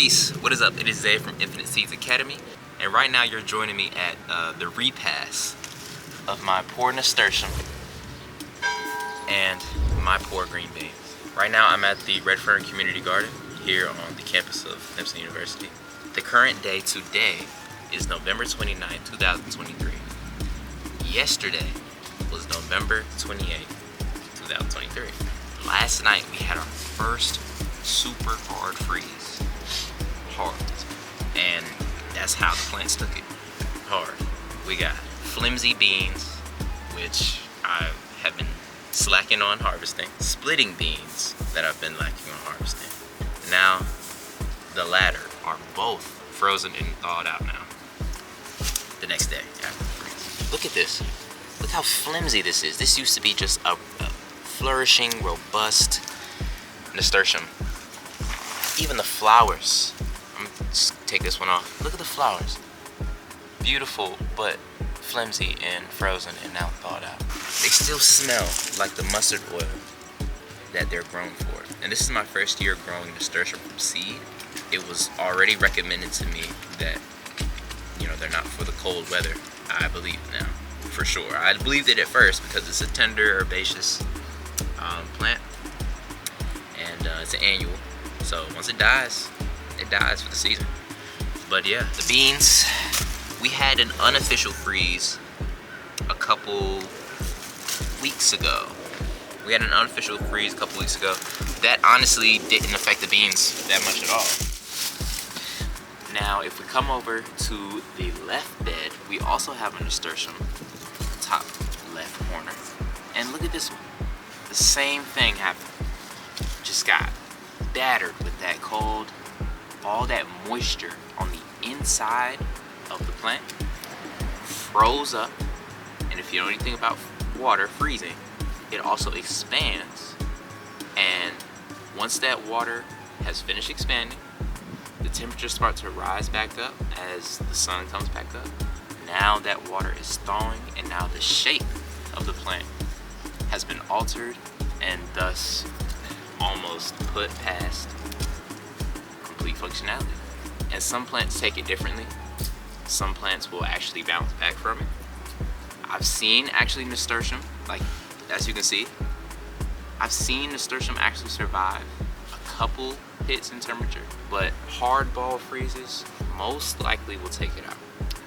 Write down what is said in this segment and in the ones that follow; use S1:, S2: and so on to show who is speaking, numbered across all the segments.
S1: Peace, what is up? It is Zay from Infinite Seeds Academy, and right now you're joining me at the repass of my poor nasturtium and my poor green beans. Right now I'm at the Redfern Community Garden here on the campus of Clemson University. The current day today is November 29, 2023. Yesterday was November 28, 2023. Last night we had our first super hard freeze. Hard. And that's how the plants took it. Hard. We got flimsy beans, which I have been slacking on harvesting. Splitting beans that I've been lacking on harvesting. Now, the latter are both frozen and thawed out now. The next day after the freeze. Look at this. Look how flimsy this is. This used to be just a flourishing, robust nasturtium. Even the flowers. I'm gonna just take this one off. Look at the flowers. Beautiful, but flimsy and frozen and now thawed out. They still smell like the mustard oil that they're grown for. And this is my first year growing nasturtium from seed. It was already recommended to me that, you know, they're not for the cold weather. I believe now, for sure. I believed it at first because it's a tender herbaceous plant, and it's an annual. So once it dies for the season. But yeah, the beans, we had an unofficial freeze a couple weeks ago. That honestly didn't affect the beans that much at all. Now, if we come over to the left bed, we also have a nasturtium, top left corner. And look at this one. The same thing happened. Just got battered with that cold. All that moisture on the inside of the plant froze up. And if you know anything about water freezing, it also expands. And once that water has finished expanding, the temperature starts to rise back up as the sun comes back up. Now that water is thawing, and now the shape of the plant has been altered and thus almost put past complete functionality. And some plants take it differently. Some plants will actually bounce back from it. I've seen actually nasturtium, like as you can see, I've seen nasturtium actually survive a couple hits in temperature, but hard ball freezes most likely will take it out.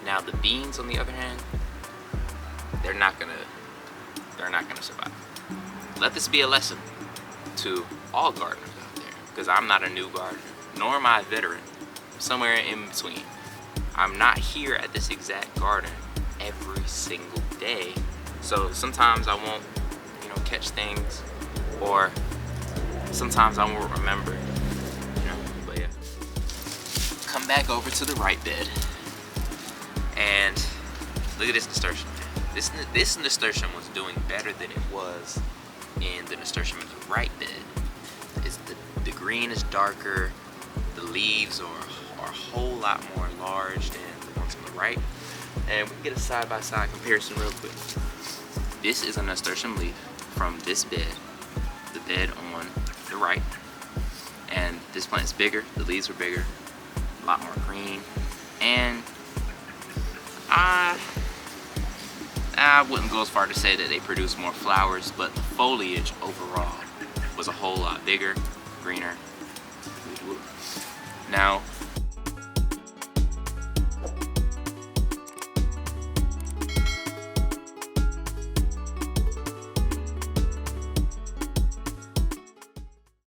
S1: Now the beans, on the other hand, they're not gonna survive. Let this be a lesson to all gardeners out there, because I'm not a new gardener, nor am I a veteran. I'm somewhere in between. I'm not here at this exact garden every single day, so sometimes I won't, catch things, or sometimes I won't remember. But yeah. Come back over to the right bed, and look at this nasturtium. This nasturtium was doing better than it was in the nasturtium in the right bed. The green is darker, the leaves are a whole lot more large than the ones on the right. And we can get a side-by-side comparison real quick. This is a nasturtium leaf from this bed, the bed on the right. And this plant's bigger, the leaves are bigger, a lot more green. And I wouldn't go as far to say that they produce more flowers, but the foliage overall was a whole lot bigger, greener. Now,